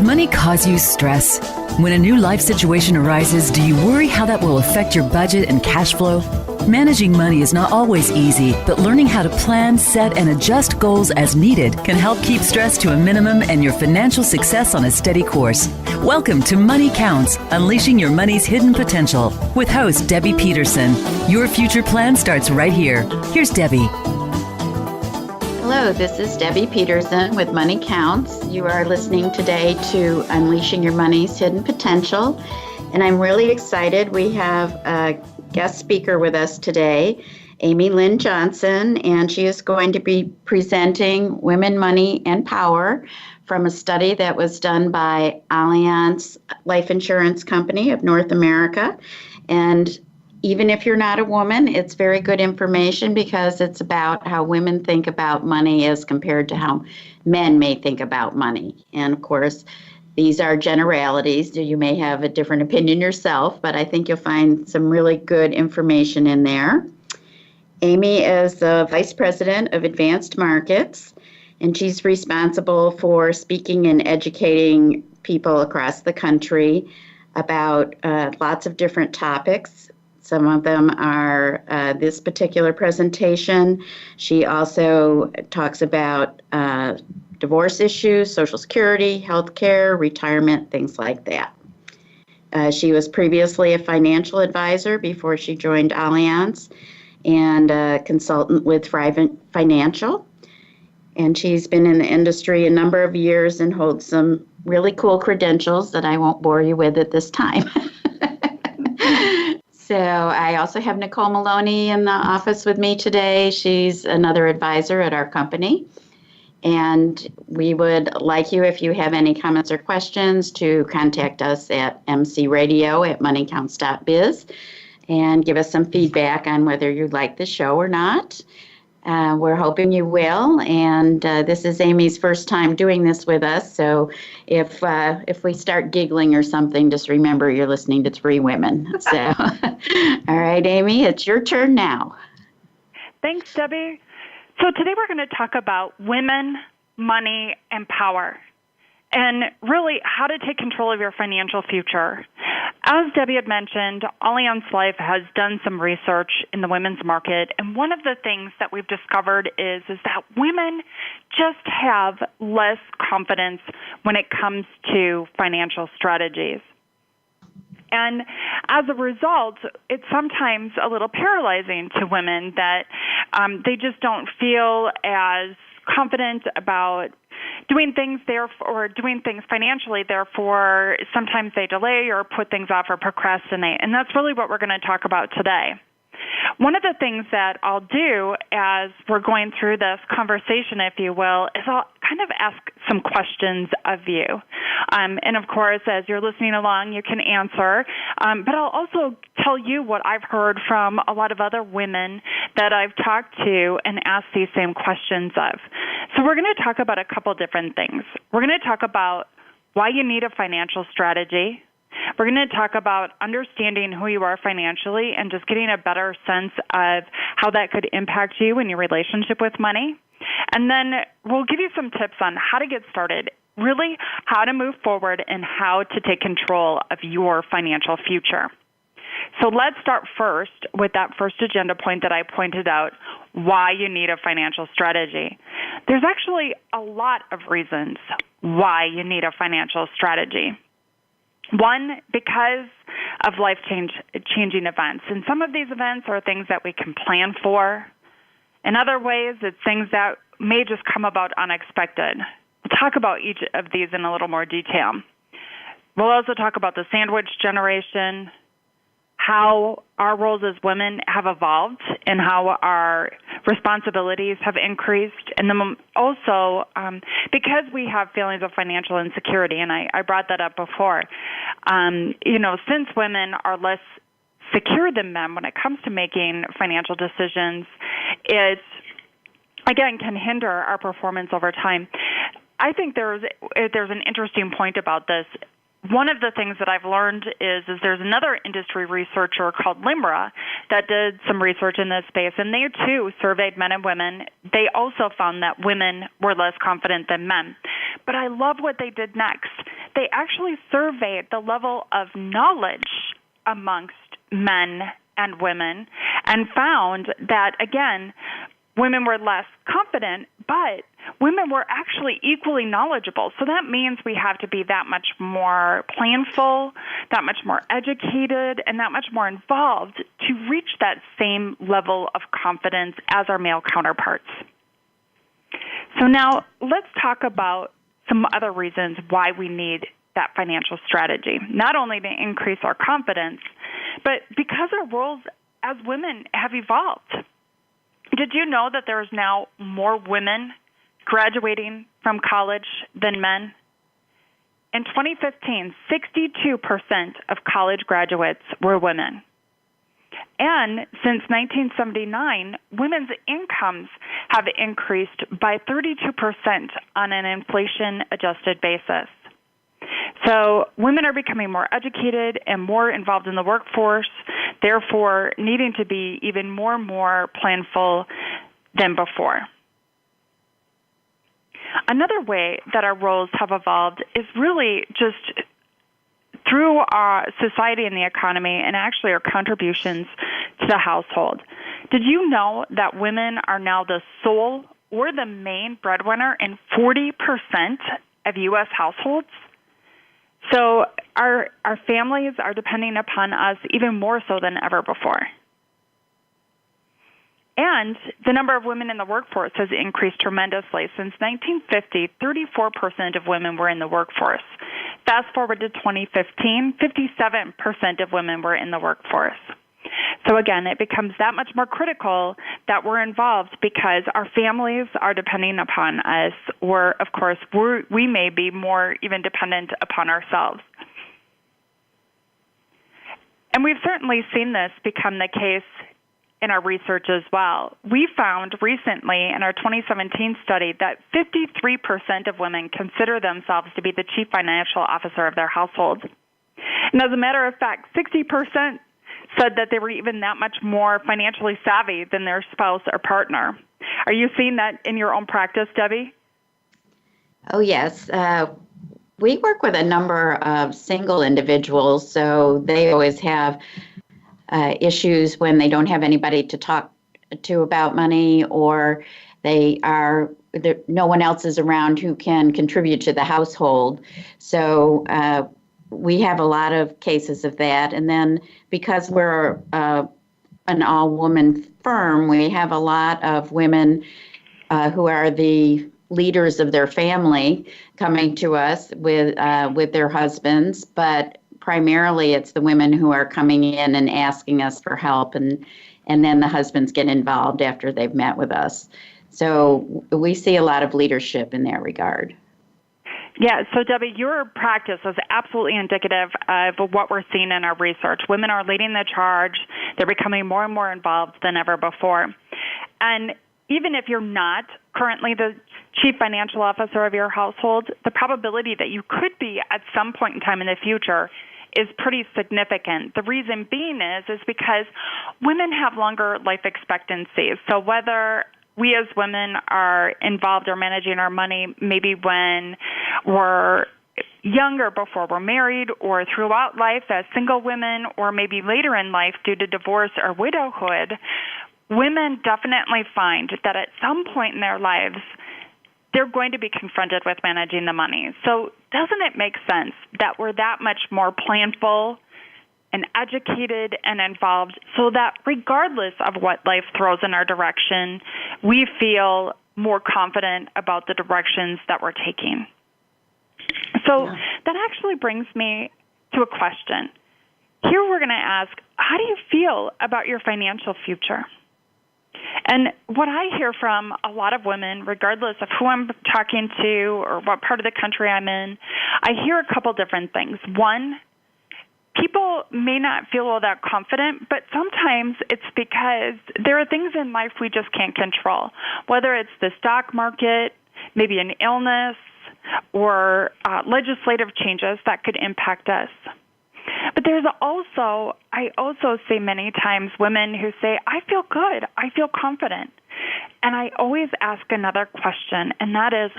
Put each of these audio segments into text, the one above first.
money cause you stress? When a new life situation arises, do you worry how that will affect your budget and cash flow? Managing money is not always easy, but learning how to plan, set, and adjust goals as needed can help keep stress to a minimum and your financial success on a steady course. Welcome to Money Counts, Unleashing Your Money's Hidden Potential, with host Debbie Peterson. Your future plan starts right here. Here's Debbie. Hello, this is Debbie Peterson with Money Counts. You are listening today to Unleashing Your Money's Hidden Potential, and I'm really excited. We have a guest speaker with us today, Amy Lynn Johnson, and she is going to be presenting Women, Money, and Power from a study that was done by Allianz Life Insurance Company of North America. And even if you're not a woman, it's very good information because it's about how women think about money as compared to how men may think about money. And of course, these are generalities. You may have a different opinion yourself, but I think you'll find some really good information in there. Amy is the Vice President of Advanced Markets, and she's responsible for speaking and educating people across the country about lots of different topics. Some of them are this particular presentation. She also talks about divorce issues, Social Security, healthcare, retirement, things like that. She was previously a financial advisor before she joined Allianz and a consultant with Financial. And she's been in the industry a number of years and holds some really cool credentials that I won't bore you with at this time. So I also have Nicole Maloney in the office with me today. She's another advisor at our company. And we would like you, if you have any comments or questions, to contact us at mcradio@moneycounts.biz and give us some feedback on whether you like the show or not. We're hoping you will, and this is Amy's first time doing this with us, so if we start giggling or something, just remember you're listening to three women. So, all right, Amy, it's your turn now. Thanks, Debbie. So today we're going to talk about women, money, and power, and really how to take control of your financial future. As Debbie had mentioned, Allianz Life has done some research in the women's market, and one of the things that we've discovered is that women just have less confidence when it comes to financial strategies. And as a result, it's sometimes a little paralyzing to women that they just don't feel as confident about doing things financially. Therefore, sometimes they delay or put things off or procrastinate. And that's really what we're going to talk about today. One of the things that I'll do as we're going through this conversation, if you will, is I'll kind of ask some questions of you. And of course, as you're listening along, you can answer. But I'll also tell you what I've heard from a lot of other women that I've talked to and asked these same questions of. So we're going to talk about a couple different things. We're going to talk about why you need a financial strategy. We're going to talk about understanding who you are financially and just getting a better sense of how that could impact you and your relationship with money. And then we'll give you some tips on how to get started, really how to move forward and how to take control of your financial future. So let's start first with that first agenda point that I pointed out, why you need a financial strategy. There's actually a lot of reasons why you need a financial strategy. One, because of life-changing events. And some of these events are things that we can plan for. In other ways, it's things that may just come about unexpected. We'll talk about each of these in a little more detail. We'll also talk about the sandwich generation, how our roles as women have evolved and how our responsibilities have increased. And then also, because we have feelings of financial insecurity, and I brought that up before, since women are less secure than men when it comes to making financial decisions, it, again, can hinder our performance over time. I think there's an interesting point about this. One of the things that I've learned is there's another industry researcher called LIMRA that did some research in this space, and they, too, surveyed men and women. They also found that women were less confident than men. But I love what they did next. they actually surveyed the level of knowledge amongst men and women and found that, again, women were less confident, but women were actually equally knowledgeable. So that means we have to be that much more planful, that much more educated, and that much more involved to reach that same level of confidence as our male counterparts. So now let's talk about some other reasons why we need that financial strategy, not only to increase our confidence, but because our roles as women have evolved. Did you know that there's now more women graduating from college than men? In 2015, 62% of college graduates were women. And since 1979, women's incomes have increased by 32% on an inflation-adjusted basis. So women are becoming more educated and more involved in the workforce, therefore needing to be even more planful than before. Another way that our roles have evolved is really just through our society and the economy and actually our contributions to the household. Did you know that women are now the sole or the main breadwinner in 40% of U.S. households? So our families are depending upon us even more so than ever before. And the number of women in the workforce has increased tremendously. Since 1950, 34% of women were in the workforce. Fast forward to 2015, 57% of women were in the workforce. So again, it becomes that much more critical that we're involved because our families are depending upon us, or of course, we may be more even dependent upon ourselves. And we've certainly seen this become the case in our research as well. We found recently in our 2017 study that 53% of women consider themselves to be the chief financial officer of their household. And as a matter of fact, 60% said that they were even that much more financially savvy than their spouse or partner. Are you seeing that in your own practice, Debbie? Oh, yes. We work with a number of single individuals, so they always have issues when they don't have anybody to talk to about money, or no one else is around who can contribute to the household. So we have a lot of cases of that. And then because we're an all-woman firm, we have a lot of women who are the leaders of their family coming to us with their husbands, but primarily it's the women who are coming in and asking us for help, and then the husbands get involved after they've met with us. So we see a lot of leadership in that regard. Yeah, so Debbie, your practice is absolutely indicative of what we're seeing in our research. Women are leading the charge. They're becoming more and more involved than ever before. And even if you're not currently the chief financial officer of your household, the probability that you could be at some point in time in the future is pretty significant. The reason being is because women have longer life expectancies. So whether we as women are involved or managing our money maybe when we're younger before we're married, or throughout life as single women, or maybe later in life due to divorce or widowhood, women definitely find that at some point in their lives they're going to be confronted with managing the money. So doesn't it make sense that we're that much more planful and educated and involved so that regardless of what life throws in our direction, we feel more confident about the directions that we're taking? So that actually brings me to a question. Here we're going to ask, how do you feel about your financial future? And what I hear from a lot of women, regardless of who I'm talking to or what part of the country I'm in, I hear a couple different things. One, people may not feel all that confident, but sometimes it's because there are things in life we just can't control, whether it's the stock market, maybe an illness, or legislative changes that could impact us. But I also see many times women who say, I feel good, I feel confident. And I always ask another question, and that is,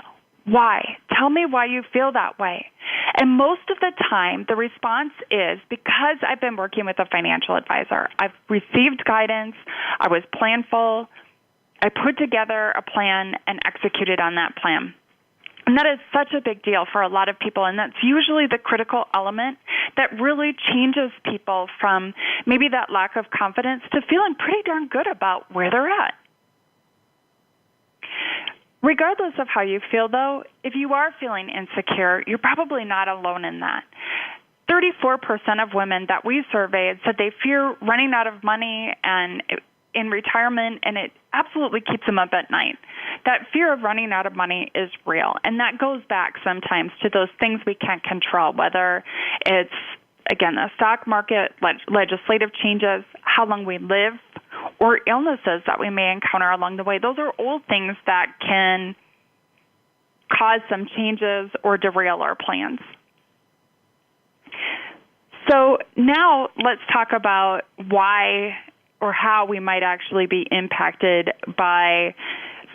why? Tell me why you feel that way. And most of the time, the response is, because I've been working with a financial advisor, I've received guidance, I was planful, I put together a plan and executed on that plan. And that is such a big deal for a lot of people, and that's usually the critical element that really changes people from maybe that lack of confidence to feeling pretty darn good about where they're at. Regardless of how you feel, though, if you are feeling insecure, you're probably not alone in that. 34% of women that we surveyed said they fear running out of money and in retirement, and it absolutely keeps them up at night. That fear of running out of money is real, and that goes back sometimes to those things we can't control, whether it's, again, the stock market, legislative changes, how long we live, or illnesses that we may encounter along the way. Those are old things that can cause some changes or derail our plans. So now let's talk about why or how we might actually be impacted by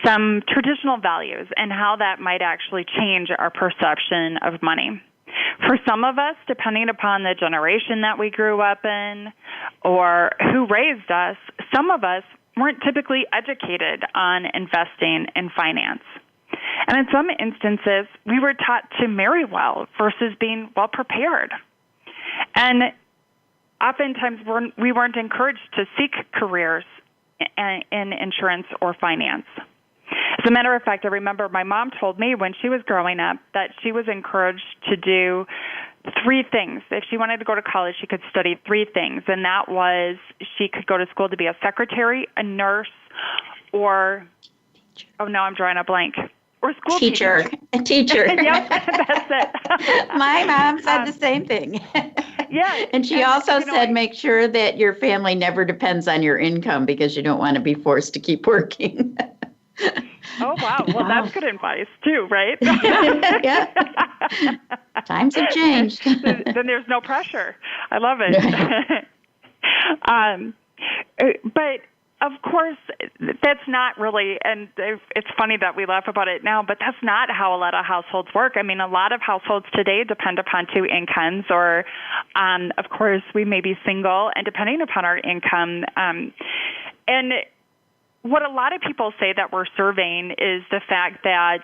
some traditional values and how that might actually change our perception of money. For some of us, depending upon the generation that we grew up in or who raised us, some of us weren't typically educated on investing in finance. And in some instances, we were taught to marry well versus being well prepared. And oftentimes we weren't encouraged to seek careers in insurance or finance. As a matter of fact, I remember my mom told me when she was growing up that she was encouraged to do 3 things. If she wanted to go to college, she could study 3 things, and that was she could go to school to be a secretary, a nurse, or, now I'm drawing a blank, or school teacher. A teacher. Yep, that's it. My mom said the same thing. Yeah. And she also said make sure that your family never depends on your income because you don't want to be forced to keep working. Oh, wow. Well, that's good advice, too, right? Yeah. Times have changed. Then there's no pressure. I love it. But, of course, that's not really, and it's funny that we laugh about it now, but that's not how a lot of households work. I mean, a lot of households today depend upon 2 incomes, or, of course, we may be single, and depending upon our income, and what a lot of people say that we're surveying is the fact that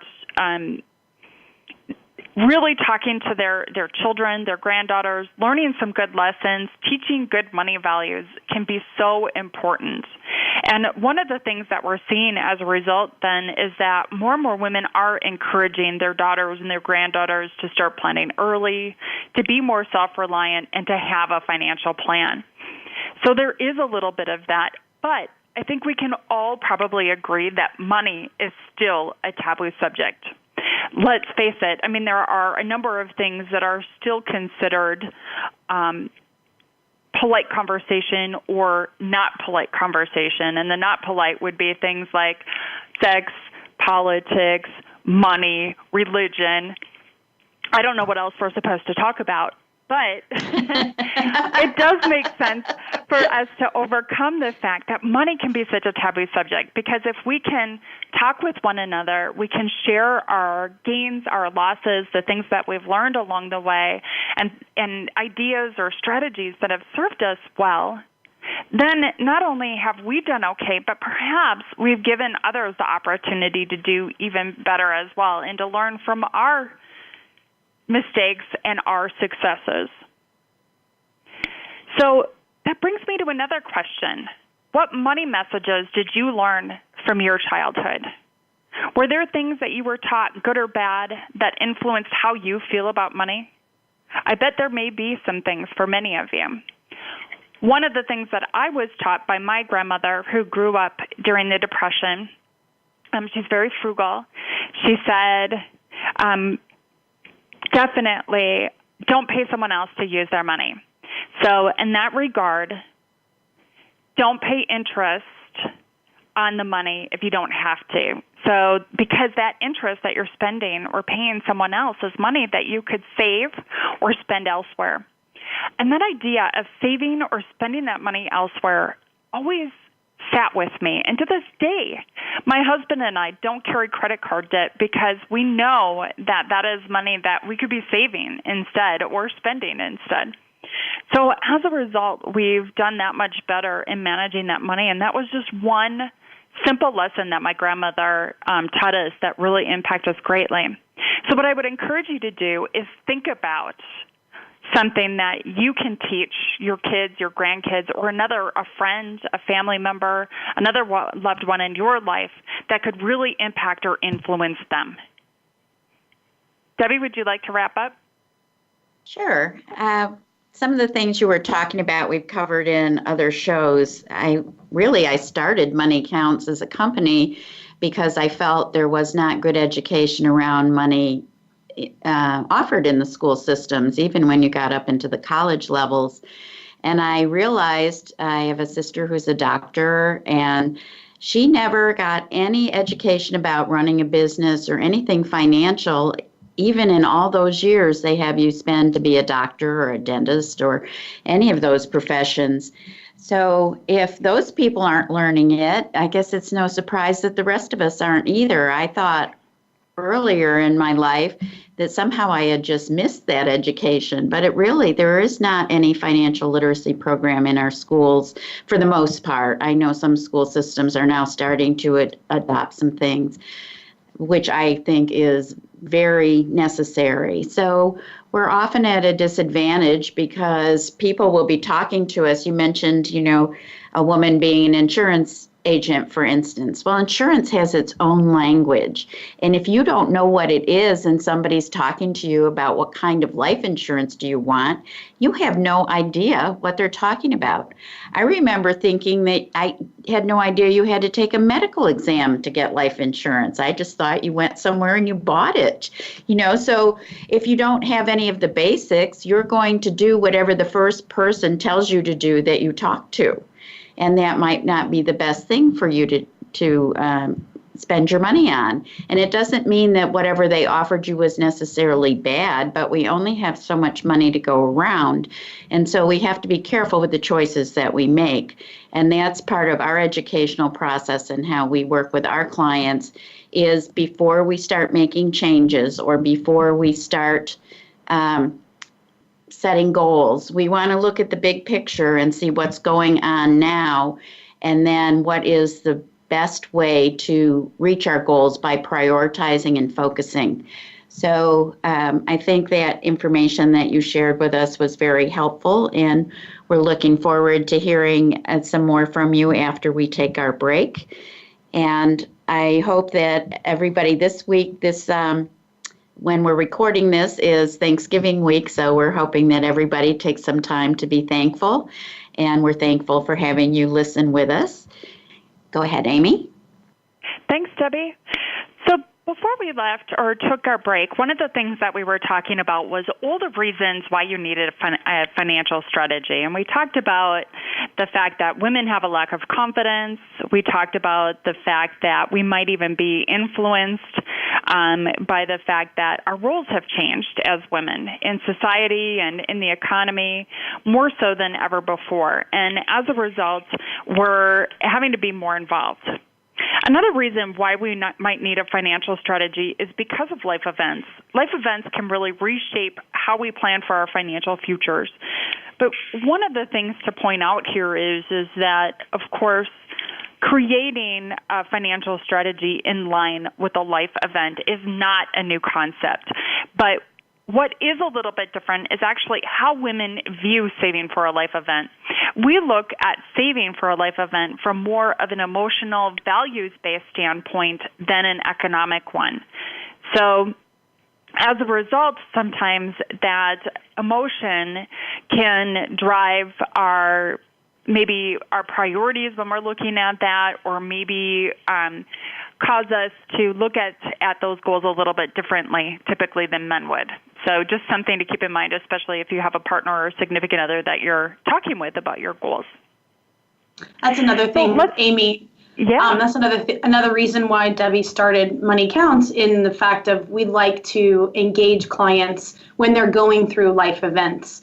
really talking to their children, their granddaughters, learning some good lessons, teaching good money values can be so important. And one of the things that we're seeing as a result then is that more and more women are encouraging their daughters and their granddaughters to start planning early, to be more self-reliant, and to have a financial plan. So there is a little bit of that, but I think we can all probably agree that money is still a taboo subject. Let's face it. I mean, there are a number of things that are still considered polite conversation or not polite conversation. And the not polite would be things like sex, politics, money, religion. I don't know what else we're supposed to talk about. But it does make sense for us to overcome the fact that money can be such a taboo subject, because if we can talk with one another, we can share our gains, our losses, the things that we've learned along the way, and ideas or strategies that have served us well, then not only have we done okay, but perhaps we've given others the opportunity to do even better as well and to learn from our mistakes and our successes. So that brings me to another question. What money messages did you learn from your childhood? Were there things that you were taught, good or bad, that influenced how you feel about money? I bet there may be some things for many of you. One of the things that I was taught by my grandmother, who grew up during the Depression, she's very frugal. She said, definitely don't pay someone else to use their money. So in that regard, don't pay interest on the money if you don't have to. So because that interest that you're spending or paying someone else is money that you could save or spend elsewhere. And that idea of saving or spending that money elsewhere always sat with me. And to this day, my husband and I don't carry credit card debt because we know that that is money that we could be saving instead or spending instead. So as a result, we've done that much better in managing that money. And that was just one simple lesson that my grandmother taught us that really impacted us greatly. So what I would encourage you to do is think about something that you can teach your kids, your grandkids, or a friend, a family member, another loved one in your life that could really impact or influence them. Debbie, would you like to wrap up? Sure. Some of the things you were talking about, we've covered in other shows. I started Money Counts as a company because I felt there was not good education around money offered in the school systems, even when you got up into the college levels. And I realized I have a sister who's a doctor, and she never got any education about running a business or anything financial. Even in all those years they have you spend to be a doctor or a dentist or any of those professions. So if those people aren't learning it, I guess it's no surprise that the rest of us aren't either. I thought earlier in my life that somehow I had just missed that education, but there is not any financial literacy program in our schools for the most part. I know some school systems are now starting to adopt some things, which I think is very necessary. So we're often at a disadvantage because people will be talking to us. You mentioned, a woman being an insurance agent, for instance. Well, insurance has its own language. And if you don't know what it is and somebody's talking to you about what kind of life insurance do you want, you have no idea what they're talking about. I remember thinking that I had no idea you had to take a medical exam to get life insurance. I just thought you went somewhere and you bought it. So if you don't have any of the basics, you're going to do whatever the first person tells you to do that you talk to. And that might not be the best thing for you to spend your money on. And it doesn't mean that whatever they offered you was necessarily bad, but we only have so much money to go around. And so we have to be careful with the choices that we make. And that's part of our educational process and how we work with our clients is before we start making changes or before we start setting goals, we want to look at the big picture and see what's going on now, and then what is the best way to reach our goals by prioritizing and focusing. So I think that information that you shared with us was very helpful, and we're looking forward to hearing some more from you after we take our break. And I hope that everybody this week, when we're recording this is Thanksgiving week, so we're hoping that everybody takes some time to be thankful, and we're thankful for having you listen with us. Go ahead, Amy. Thanks, Debbie. So before we left or took our break, one of the things that we were talking about was all the reasons why you needed a financial strategy. And we talked about the fact that women have a lack of confidence. We talked about the fact that we might even be influenced by the fact that our roles have changed as women in society and in the economy more so than ever before. And as a result, we're having to be more involved. Another reason why we might need a financial strategy is because of life events. Life events can really reshape how we plan for our financial futures. But one of the things to point out here is that, of course, creating a financial strategy in line with a life event is not a new concept. But what is a little bit different is actually how women view saving for a life event. We look at saving for a life event from more of an emotional, values-based standpoint than an economic one. So as a result, sometimes that emotion can drive our priorities when we're looking at that, or maybe cause us to look at those goals a little bit differently, typically, than men would. So just something to keep in mind, especially if you have a partner or a significant other that you're talking with about your goals. That's another thing, Amy. Yeah. That's another reason why Debbie started Money Counts, in the fact of we like to engage clients when they're going through life events.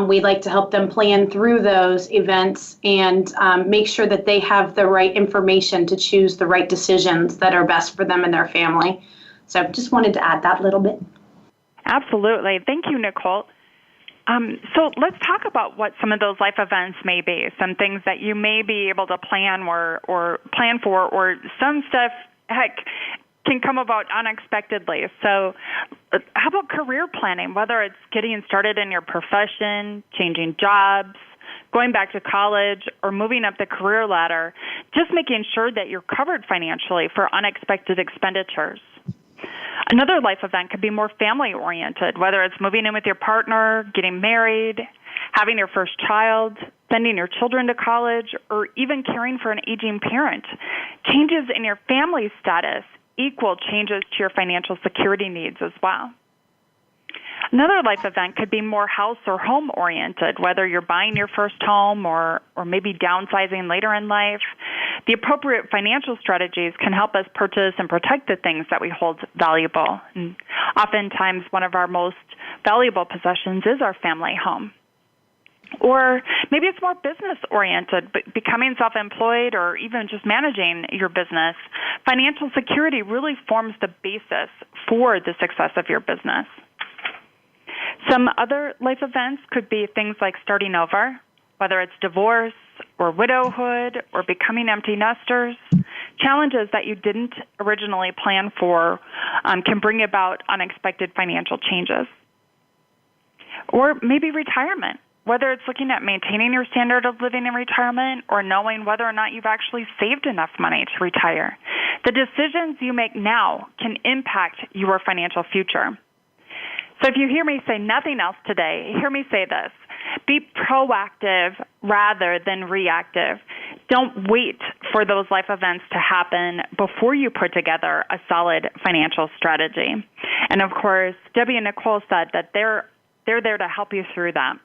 We like to help them plan through those events and make sure that they have the right information to choose the right decisions that are best for them and their family. So just wanted to add that little bit. Absolutely. Thank you, Nicole. So let's talk about what some of those life events may be, some things that you may be able to plan or plan for, or some stuff, heck, can come about unexpectedly. So how about career planning, whether it's getting started in your profession, changing jobs, going back to college, or moving up the career ladder, just making sure that you're covered financially for unexpected expenditures. Another life event could be more family-oriented, whether it's moving in with your partner, getting married, having your first child, sending your children to college, or even caring for an aging parent. Changes in your family status equal changes to your financial security needs as well. Another life event could be more house or home-oriented, whether you're buying your first home or maybe downsizing later in life. The appropriate financial strategies can help us purchase and protect the things that we hold valuable. And oftentimes, one of our most valuable possessions is our family home. Or maybe it's more business-oriented, but becoming self-employed or even just managing your business. Financial security really forms the basis for the success of your business. Some other life events could be things like starting over, whether it's divorce or widowhood or becoming empty nesters. Challenges that you didn't originally plan for can bring about unexpected financial changes. Or maybe retirement, whether it's looking at maintaining your standard of living in retirement or knowing whether or not you've actually saved enough money to retire. The decisions you make now can impact your financial future. So if you hear me say nothing else today, hear me say this. Be proactive rather than reactive. Don't wait for those life events to happen before you put together a solid financial strategy. And of course, Debbie and Nicole said that they're there to help you through that.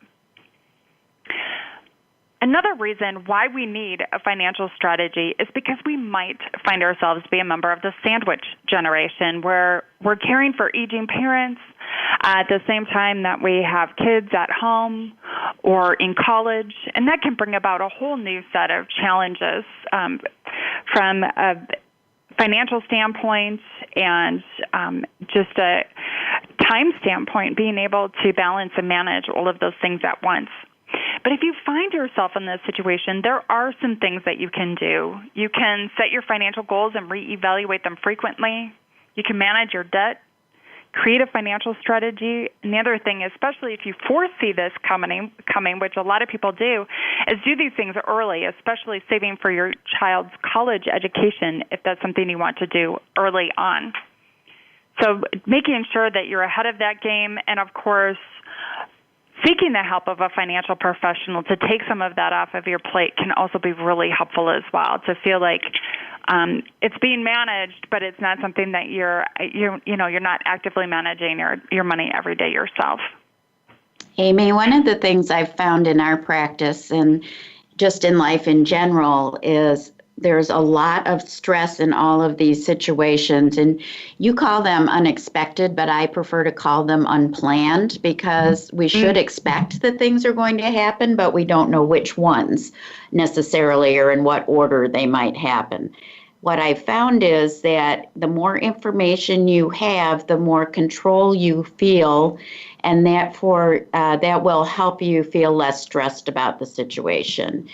Another reason why we need a financial strategy is because we might find ourselves be a member of the sandwich generation, where we're caring for aging parents at the same time that we have kids at home or in college, and that can bring about a whole new set of challenges from a financial standpoint and just a time standpoint, being able to balance and manage all of those things at once. But if you find yourself in this situation, there are some things that you can do. You can set your financial goals and reevaluate them frequently. You can manage your debt, create a financial strategy. And the other thing, especially if you foresee this coming, which a lot of people do, is do these things early, especially saving for your child's college education if that's something you want to do early on. So making sure that you're ahead of that game, and of course, seeking the help of a financial professional to take some of that off of your plate can also be really helpful as well, to feel like it's being managed, but it's not something that you're not actively managing your money every day yourself. Amy, one of the things I've found in our practice and just in life in general is there's a lot of stress in all of these situations, and you call them unexpected, but I prefer to call them unplanned, because we should expect that things are going to happen, but we don't know which ones necessarily or in what order they might happen. What I found is that the more information you have, the more control you feel, and that will help you feel less stressed about the situation.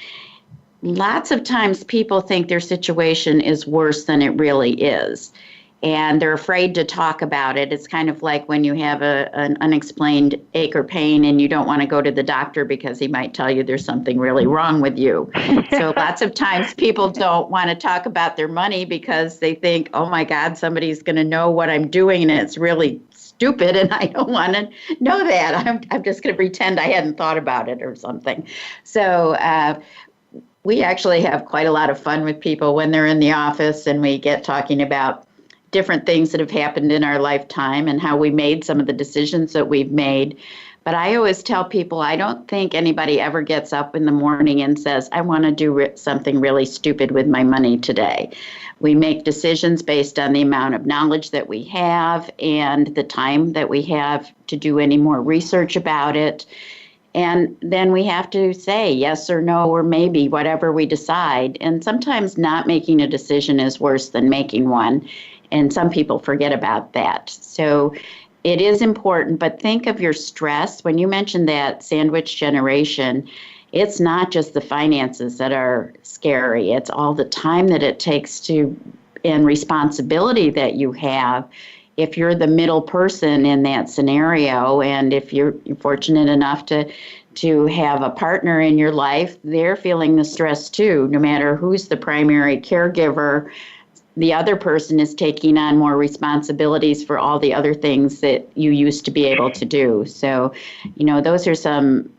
Lots of times people think their situation is worse than it really is, and they're afraid to talk about it. It's kind of like when you have an unexplained ache or pain and you don't want to go to the doctor because he might tell you there's something really wrong with you. So lots of times people don't want to talk about their money because they think, oh my God, somebody's going to know what I'm doing and it's really stupid and I don't want to know that. I'm just going to pretend I hadn't thought about it or something. So we actually have quite a lot of fun with people when they're in the office and we get talking about different things that have happened in our lifetime and how we made some of the decisions that we've made. But I always tell people, I don't think anybody ever gets up in the morning and says, I want to do something really stupid with my money today. We make decisions based on the amount of knowledge that we have and the time that we have to do any more research about it. And then we have to say yes or no or maybe, whatever we decide. And sometimes not making a decision is worse than making one. And some people forget about that. So it is important, but think of your stress. When you mentioned that sandwich generation, it's not just the finances that are scary. It's all the time that it takes to, and responsibility that you have if you're the middle person in that scenario, and if you're fortunate enough to have a partner in your life, they're feeling the stress too. No matter who's the primary caregiver, the other person is taking on more responsibilities for all the other things that you used to be able to do. So, those are some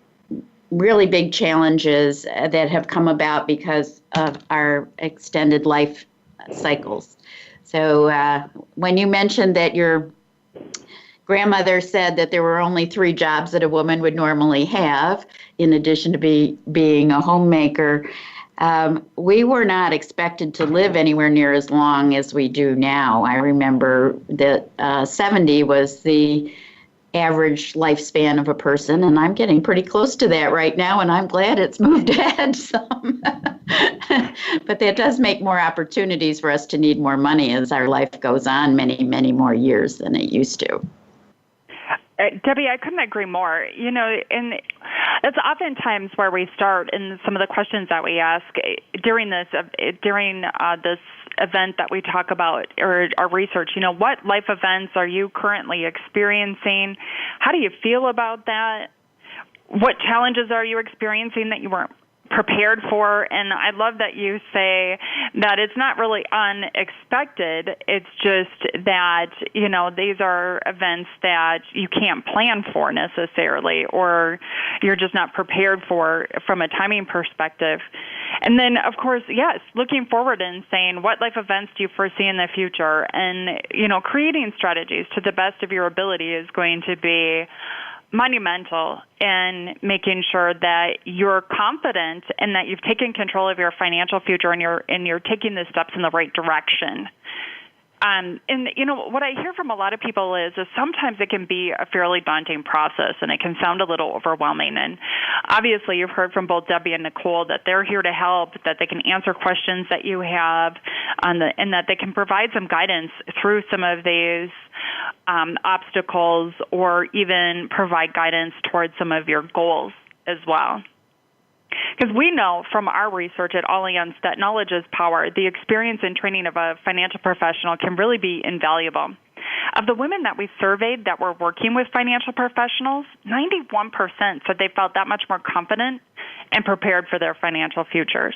really big challenges that have come about because of our extended life cycles. So when you mentioned that your grandmother said that there were only 3 jobs that a woman would normally have, in addition to being a homemaker, we were not expected to live anywhere near as long as we do now. I remember that 70 was the average lifespan of a person, and I'm getting pretty close to that right now, and I'm glad it's moved ahead some. But that does make more opportunities for us to need more money as our life goes on many, many more years than it used to. Debbie, I couldn't agree more. And it's oftentimes where we start in some of the questions that we ask during this event that we talk about, or our research. What life events are you currently experiencing? How do you feel about that? What challenges are you experiencing that you weren't prepared for? And I love that you say that it's not really unexpected. It's just that, these are events that you can't plan for necessarily, or you're just not prepared for from a timing perspective. And then, of course, yes, looking forward and saying, what life events do you foresee in the future? And, creating strategies to the best of your ability is going to be monumental in making sure that you're confident and that you've taken control of your financial future and you're taking the steps in the right direction. And what I hear from a lot of people is sometimes it can be a fairly daunting process and it can sound a little overwhelming. And obviously you've heard from both Debbie and Nicole that they're here to help, that they can answer questions that you have, and that they can provide some guidance through some of these obstacles, or even provide guidance towards some of your goals as well. Because we know from our research at Allianz that knowledge is power. The experience and training of a financial professional can really be invaluable. Of the women that we surveyed that were working with financial professionals, 91% said they felt that much more confident and prepared for their financial futures.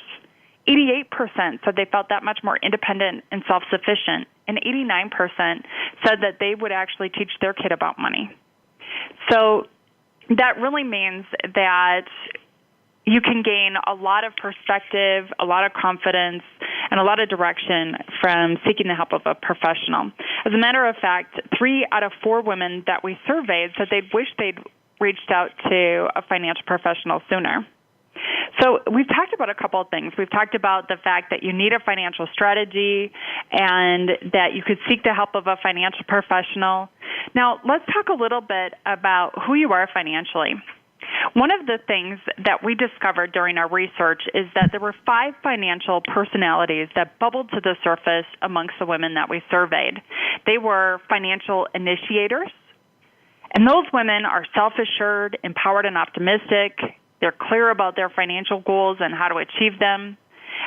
88% said they felt that much more independent and self-sufficient, and 89% said that they would actually teach their kid about money. So that really means that you can gain a lot of perspective, a lot of confidence, and a lot of direction from seeking the help of a professional. As a matter of fact, 3 out of 4 women that we surveyed said they'd wish they'd reached out to a financial professional sooner. So we've talked about a couple of things. We've talked about the fact that you need a financial strategy and that you could seek the help of a financial professional. Now, let's talk a little bit about who you are financially. One of the things that we discovered during our research is that there were 5 financial personalities that bubbled to the surface amongst the women that we surveyed. They were financial initiators, and those women are self-assured, empowered, and optimistic. They're clear about their financial goals and how to achieve them,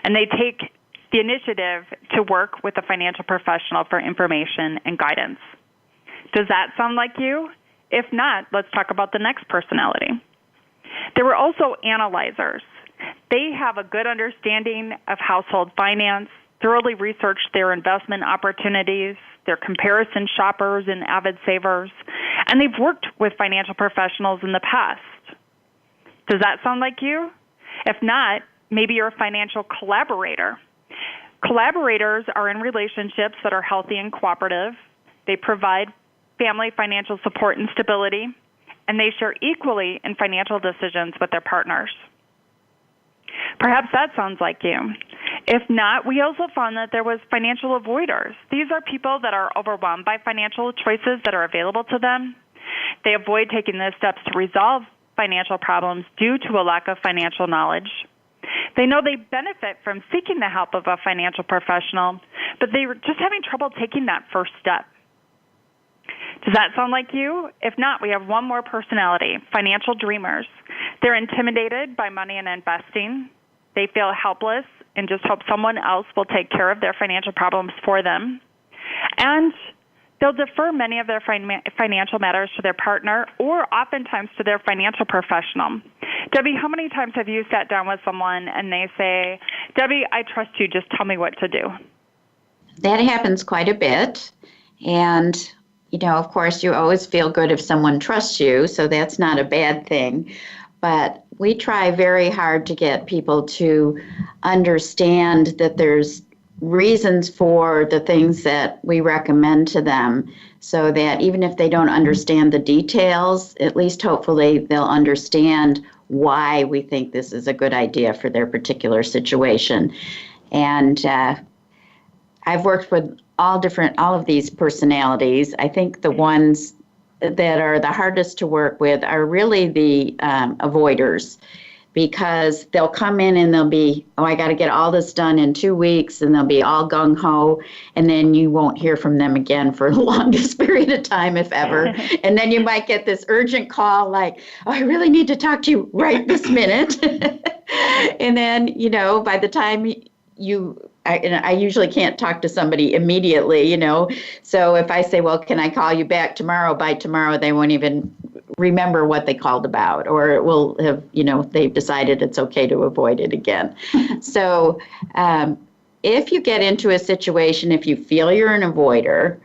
and they take the initiative to work with a financial professional for information and guidance. Does that sound like you? If not, let's talk about the next personality. There were also analyzers. They have a good understanding of household finance, thoroughly researched their investment opportunities, they're comparison shoppers and avid savers, and they've worked with financial professionals in the past. Does that sound like you? If not, maybe you're a financial collaborator. Collaborators are in relationships that are healthy and cooperative. They provide family financial support and stability, and they share equally in financial decisions with their partners. Perhaps that sounds like you. If not, we also found that there was financial avoiders. These are people that are overwhelmed by financial choices that are available to them. They avoid taking the steps to resolve financial problems due to a lack of financial knowledge. They know they benefit from seeking the help of a financial professional, but they're just having trouble taking that first step. Does that sound like you? If not, we have one more personality, financial dreamers. They're intimidated by money and investing. They feel helpless and just hope someone else will take care of their financial problems for them. And they'll defer many of their financial matters to their partner or oftentimes to their financial professional. Debbie, how many times have you sat down with someone and they say, Debbie, I trust you, just tell me what to do? That happens quite a bit. And, of course, you always feel good if someone trusts you, so that's not a bad thing. But we try very hard to get people to understand that there's reasons for the things that we recommend to them, so that even if they don't understand the details, at least hopefully they'll understand why we think this is a good idea for their particular situation. And I've worked with all of these personalities. I think the ones that are the hardest to work with are really the avoiders, because they'll come in and they'll be, I got to get all this done in 2 weeks, and they'll be all gung-ho, and then you won't hear from them again for the longest period of time, if ever. And then you might get this urgent call like, I really need to talk to you right this minute. And then, by the time I usually can't talk to somebody immediately, So if I say, well, can I call you back tomorrow? By tomorrow, they won't even remember what they called about, or it will have, they've decided it's okay to avoid it again. So if you get into a situation, if you feel you're an avoider,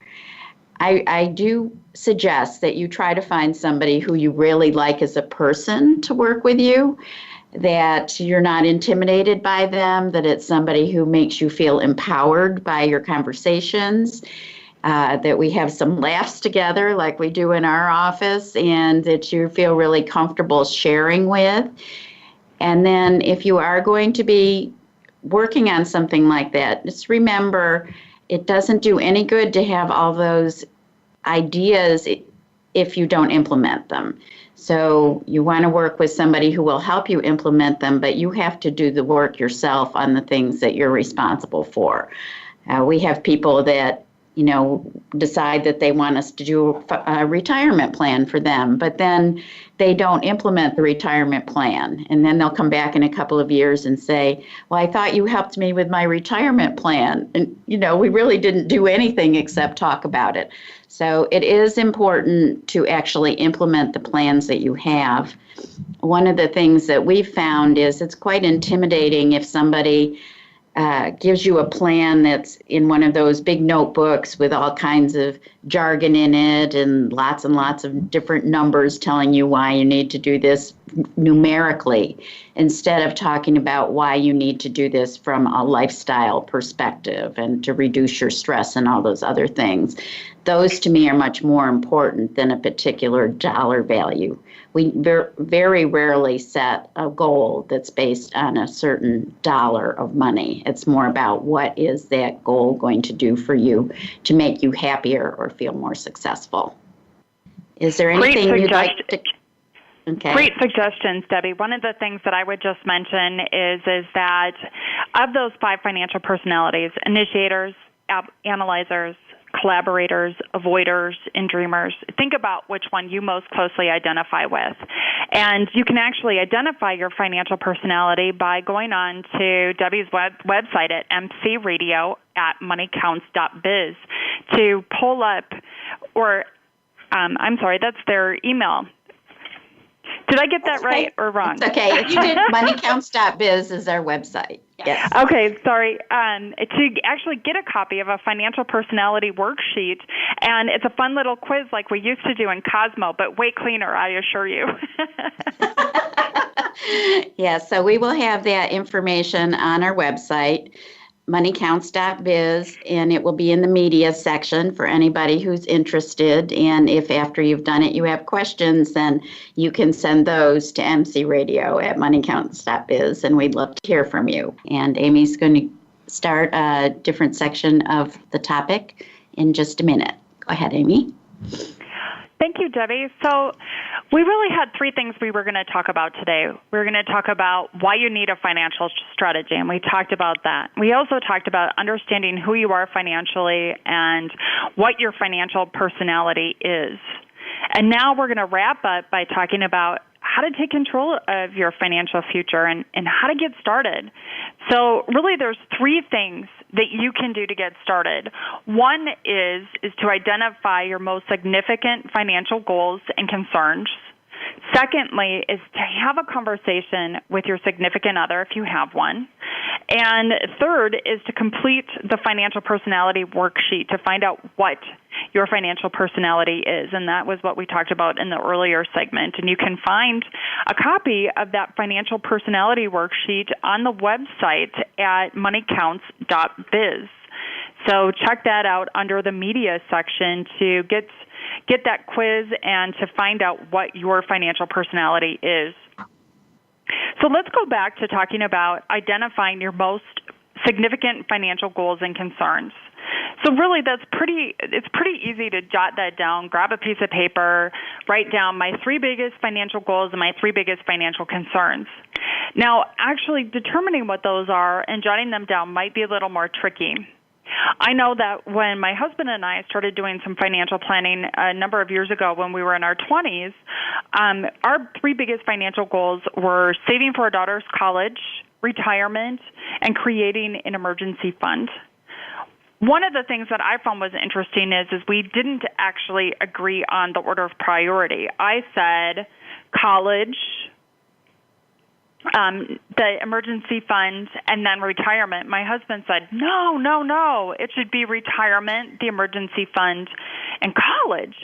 I do suggest that you try to find somebody who you really like as a person to work with you, that you're not intimidated by them, that it's somebody who makes you feel empowered by your conversations, that we have some laughs together like we do in our office, and that you feel really comfortable sharing with. And then if you are going to be working on something like that, just remember it doesn't do any good to have all those ideas if you don't implement them. So you want to work with somebody who will help you implement them, but you have to do the work yourself on the things that you're responsible for. We have people that, decide that they want us to do a retirement plan for them, but then they don't implement the retirement plan. And then they'll come back in a couple of years and say, well, I thought you helped me with my retirement plan. And, we really didn't do anything except talk about it. So it is important to actually implement the plans that you have. One of the things that we've found is it's quite intimidating if somebody gives you a plan that's in one of those big notebooks with all kinds of jargon in it and lots of different numbers telling you why you need to do this numerically, instead of talking about why you need to do this from a lifestyle perspective and to reduce your stress and all those other things. Those to me are much more important than a particular dollar value. We very rarely set a goal that's based on a certain dollar of money. It's more about what is that goal going to do for you to make you happier or feel more successful. Is there anything you'd like to... Okay. Great suggestions, Debbie. One of the things that I would just mention is that of those 5 financial personalities, initiators, analyzers, collaborators, avoiders, and dreamers, think about which one you most closely identify with. And you can actually identify your financial personality by going on to Debbie's website at mcradio@moneycounts.biz to pull up, that's their email. Did I get that right or wrong? It's okay. You did. Moneycounts.biz is our website. Yes. Okay, sorry. To actually get a copy of a financial personality worksheet, and it's a fun little quiz like we used to do in Cosmo, but way cleaner, I assure you. Yes, so we will have that information on our website. moneycounts.biz, and it will be in the media section for anybody who's interested. And if after you've done it you have questions, then you can send those to mcradio@moneycounts.biz, and we'd love to hear from you. And Amy's going to start a different section of the topic in just a minute. Go ahead, Amy. Thank you, Debbie. So we really had three things we were going to talk about today. We were going to talk about why you need a financial strategy, and we talked about that. We also talked about understanding who you are financially and what your financial personality is. And now we're going to wrap up by talking about how to take control of your financial future and how to get started. So really there's three things that you can do to get started. One is to identify your most significant financial goals and concerns. Secondly is to have a conversation with your significant other if you have one. And third is to complete the financial personality worksheet to find out what your financial personality is. And that was what we talked about in the earlier segment. And you can find a copy of that financial personality worksheet on the website at moneycounts.biz. So check that out under the media section to get that quiz and to find out what your financial personality is. So let's go back to talking about identifying your most significant financial goals and concerns. So really it's pretty easy to jot that down, grab a piece of paper, write down my three biggest financial goals and my three biggest financial concerns. Now, actually determining what those are and jotting them down might be a little more tricky. I know that when my husband and I started doing some financial planning a number of years ago when we were in our 20s, our three biggest financial goals were saving for our daughter's college, retirement, and creating an emergency fund. One of the things that I found was interesting is we didn't actually agree on the order of priority. I said college, the emergency fund, and then retirement. My husband said, no, it should be retirement, the emergency fund, and college.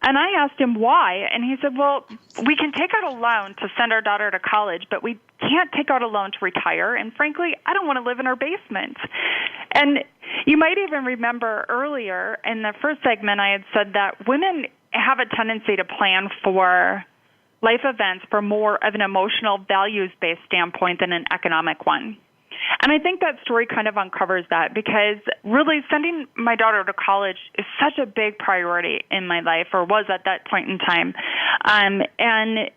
And I asked him why, and he said, well, we can take out a loan to send our daughter to college, but we can't take out a loan to retire, and frankly, I don't want to live in our basement. And you might even remember earlier in the first segment I had said that women have a tendency to plan for life events from more of an emotional, values-based standpoint than an economic one. And I think that story kind of uncovers that because really sending my daughter to college is such a big priority in my life, or was at that point in time. And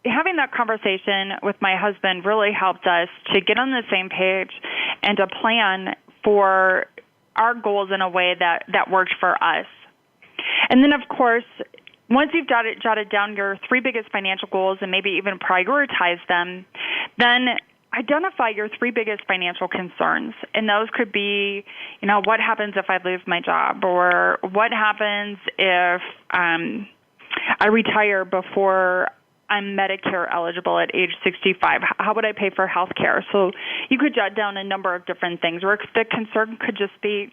having that conversation with my husband really helped us to get on the same page and to plan for our goals in a way that worked for us. And then, of course, once you've jotted down your three biggest financial goals and maybe even prioritize them, then identify your three biggest financial concerns. And those could be, what happens if I lose my job? Or what happens if I retire before I'm Medicare eligible at age 65? How would I pay for health care? So you could jot down a number of different things. Or the concern could just be,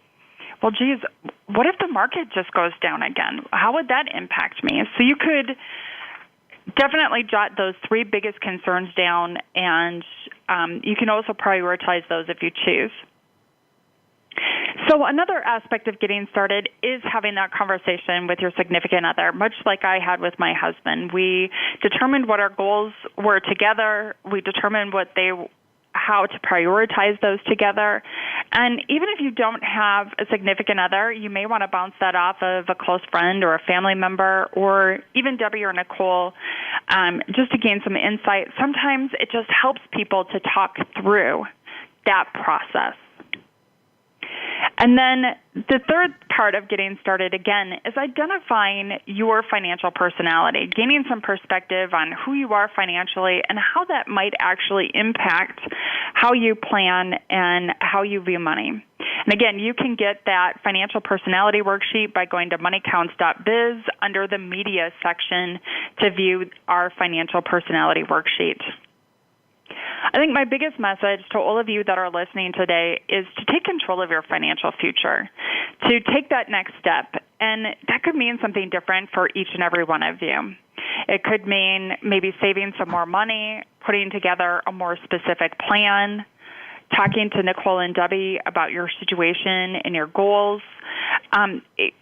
well, geez, what if the market just goes down again? How would that impact me? So you could definitely jot those three biggest concerns down, and you can also prioritize those if you choose. So another aspect of getting started is having that conversation with your significant other, much like I had with my husband. We determined what our goals were together. We determined how to prioritize those together. And even if you don't have a significant other, you may want to bounce that off of a close friend or a family member, or even Debbie or Nicole, just to gain some insight. Sometimes it just helps people to talk through that process. And then the third part of getting started, again, is identifying your financial personality, gaining some perspective on who you are financially and how that might actually impact how you plan and how you view money. And again, you can get that financial personality worksheet by going to moneycounts.biz under the media section to view our financial personality worksheet. I think my biggest message to all of you that are listening today is to take control of your financial future, to take that next step. And that could mean something different for each and every one of you. It could mean maybe saving some more money, putting together a more specific plan, talking to Nicole and Debbie about your situation and your goals.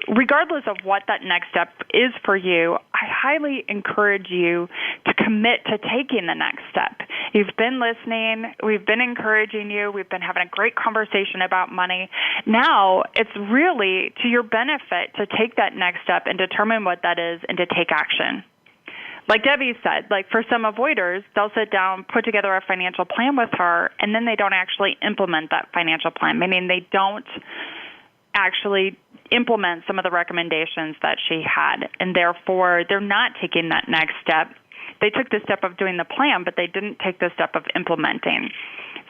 Regardless of what that next step is for you, I highly encourage you to commit to taking the next step. You've been listening. We've been encouraging you. We've been having a great conversation about money. Now it's really to your benefit to take that next step and determine what that is and to take action. Like Debbie said, like for some avoiders, they'll sit down, put together a financial plan with her, and then they don't actually implement that financial plan, meaning they don't actually implement some of the recommendations that she had, and therefore they're not taking that next step. They took the step of doing the plan, but they didn't take the step of implementing.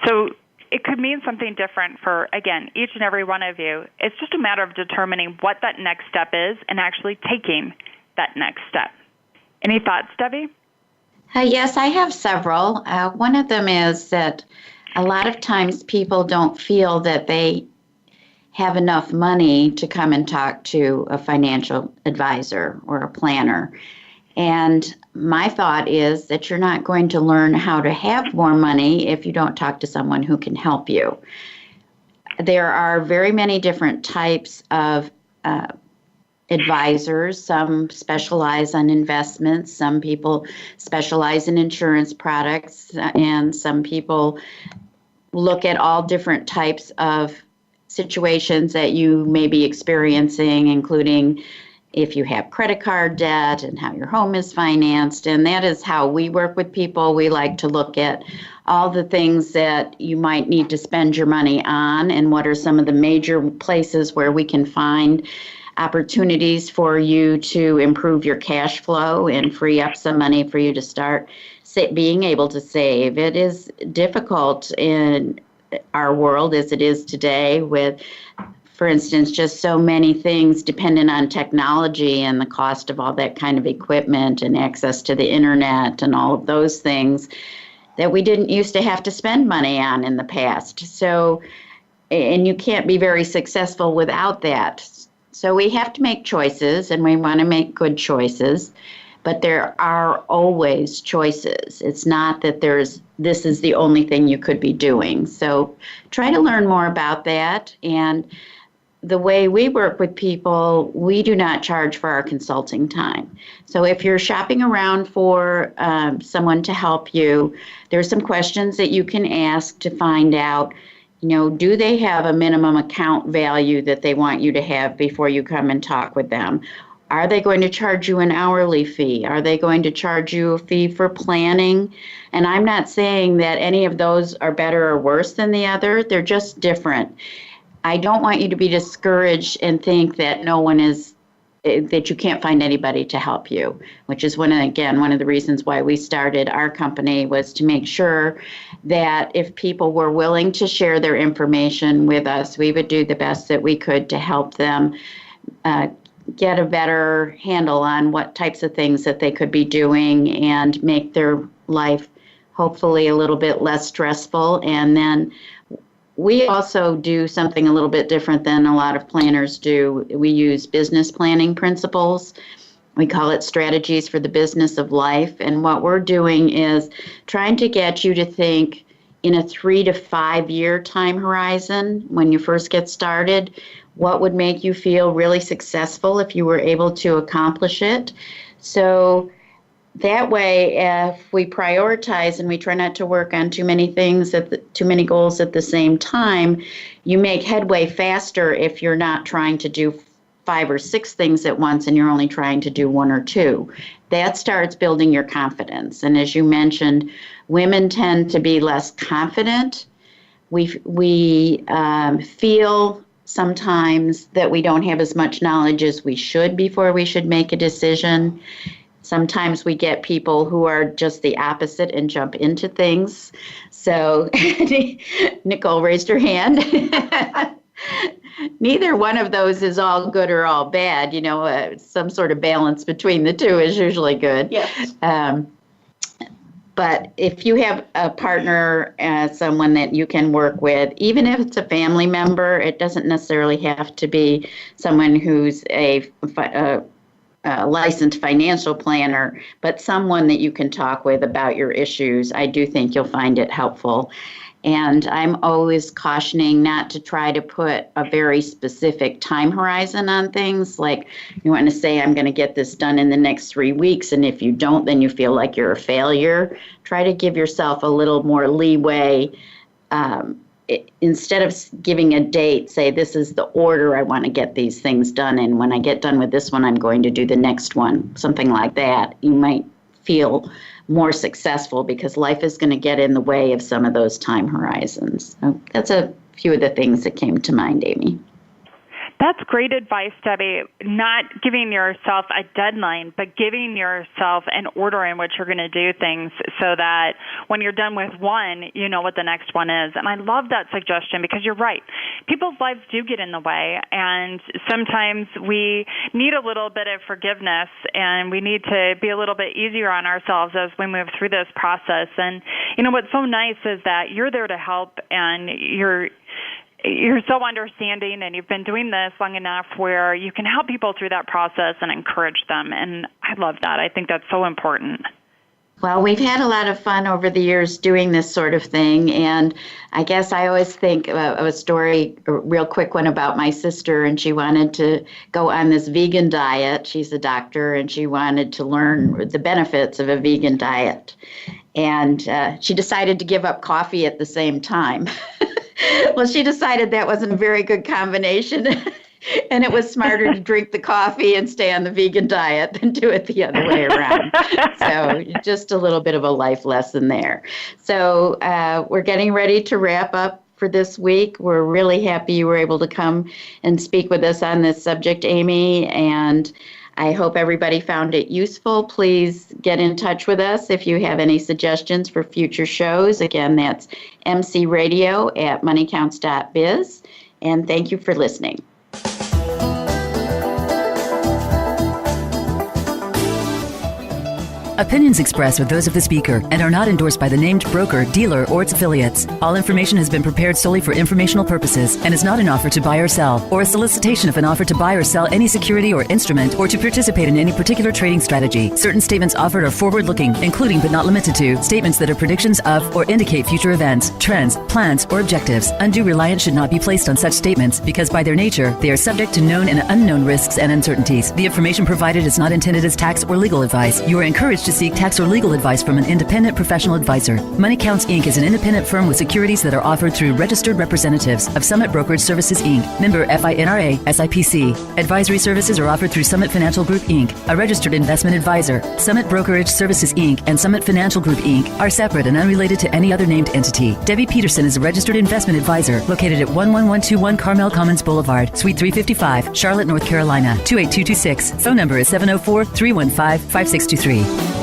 So it could mean something different for, again, each and every one of you. It's just a matter of determining what that next step is and actually taking that next step. Any thoughts, Debbie? Yes, I have several. One of them is that a lot of times people don't feel that they have enough money to come and talk to a financial advisor or a planner. And my thought is that you're not going to learn how to have more money if you don't talk to someone who can help you. There are very many different types of advisors. Some specialize on investments, some people specialize in insurance products, and some people look at all different types of situations that you may be experiencing, including if you have credit card debt and how your home is financed. And that is how we work with people. We like to look at all the things that you might need to spend your money on and what are some of the major places where we can find opportunities for you to improve your cash flow and free up some money for you to start being able to save. It is difficult in our world as it is today with, for instance, just so many things dependent on technology and the cost of all that kind of equipment and access to the internet and all of those things that we didn't used to have to spend money on in the past. So, and you can't be very successful without that. So we have to make choices, and we want to make good choices, but there are always choices. It's not that this is the only thing you could be doing. So try to learn more about that. And the way we work with people, we do not charge for our consulting time. So if you're shopping around for someone to help you, there's some questions that you can ask to find out, do they have a minimum account value that they want you to have before you come and talk with them? Are they going to charge you an hourly fee? Are they going to charge you a fee for planning? And I'm not saying that any of those are better or worse than the other. They're just different. I don't want you to be discouraged and think that that you can't find anybody to help you, which is one of the reasons why we started our company, was to make sure that if people were willing to share their information with us, we would do the best that we could to help them get a better handle on what types of things that they could be doing and make their life hopefully a little bit less stressful. And then we also do something a little bit different than a lot of planners do. We use business planning principles. We call it strategies for the business of life. And what we're doing is trying to get you to think in a 3 to 5 year time horizon when you first get started. What would make you feel really successful if you were able to accomplish it? So that way, if we prioritize and we try not to work on too many things, too many goals at the same time, you make headway faster if you're not trying to do 5 or 6 things at once and you're only trying to do 1 or 2. That starts building your confidence. And as you mentioned, women tend to be less confident. We feel sometimes that we don't have as much knowledge as we should before we should make a decision. Sometimes we get people who are just the opposite and jump into things. So Nicole raised her hand. Neither one of those is all good or all bad. Some sort of balance between the two is usually good. Yes. But if you have a partner, someone that you can work with, even if it's a family member, it doesn't necessarily have to be someone who's a licensed financial planner, but someone that you can talk with about your issues. I do think you'll find it helpful. And I'm always cautioning not to try to put a very specific time horizon on things. Like you want to say, I'm going to get this done in the next 3 weeks. And if you don't, then you feel like you're a failure. Try to give yourself a little more leeway. Instead of giving a date, say, this is the order I want to get these things done. And when I get done with this one, I'm going to do the next one, something like that. You might feel more successful because life is going to get in the way of some of those time horizons. So that's a few of the things that came to mind, Amy. That's great advice, Debbie. Not giving yourself a deadline, but giving yourself an order in which you're going to do things so that when you're done with one, you know what the next one is. And I love that suggestion because you're right. People's lives do get in the way, and sometimes we need a little bit of forgiveness, and we need to be a little bit easier on ourselves as we move through this process. And, you know, what's so nice is that you're there to help, and you're so understanding, and you've been doing this long enough where you can help people through that process and encourage them. And I love that. I think that's so important. Well, we've had a lot of fun over the years doing this sort of thing. And I guess I always think of a story, a real quick one about my sister, and she wanted to go on this vegan diet. She's a doctor, and she wanted to learn the benefits of a vegan diet. And she decided to give up coffee at the same time. Well, she decided that wasn't a very good combination, and it was smarter to drink the coffee and stay on the vegan diet than do it the other way around. So just a little bit of a life lesson there. So we're getting ready to wrap up for this week. We're really happy you were able to come and speak with us on this subject, Amy, and I hope everybody found it useful. Please get in touch with us if you have any suggestions for future shows. Again, that's mcradio@moneycounts.biz. And thank you for listening. Opinions expressed are those of the speaker and are not endorsed by the named broker, dealer, or its affiliates. All information has been prepared solely for informational purposes and is not an offer to buy or sell, or a solicitation of an offer to buy or sell any security or instrument, or to participate in any particular trading strategy. Certain statements offered are forward-looking, including but not limited to statements that are predictions of or indicate future events, trends, plans, or objectives. Undue reliance should not be placed on such statements because by their nature, they are subject to known and unknown risks and uncertainties. The information provided is not intended as tax or legal advice. You are encouraged to seek tax or legal advice from an independent professional advisor. Money Counts Inc. is an independent firm with securities that are offered through registered representatives of Summit Brokerage Services Inc., member FINRA, SIPC. Advisory services are offered through Summit Financial Group Inc., a registered investment advisor. Summit Brokerage Services Inc. and Summit Financial Group Inc. are separate and unrelated to any other named entity. Debbie Peterson is a registered investment advisor located at 11121 Carmel Commons Boulevard, Suite 355, Charlotte, North Carolina, 28226. Phone number is 704-315-5623.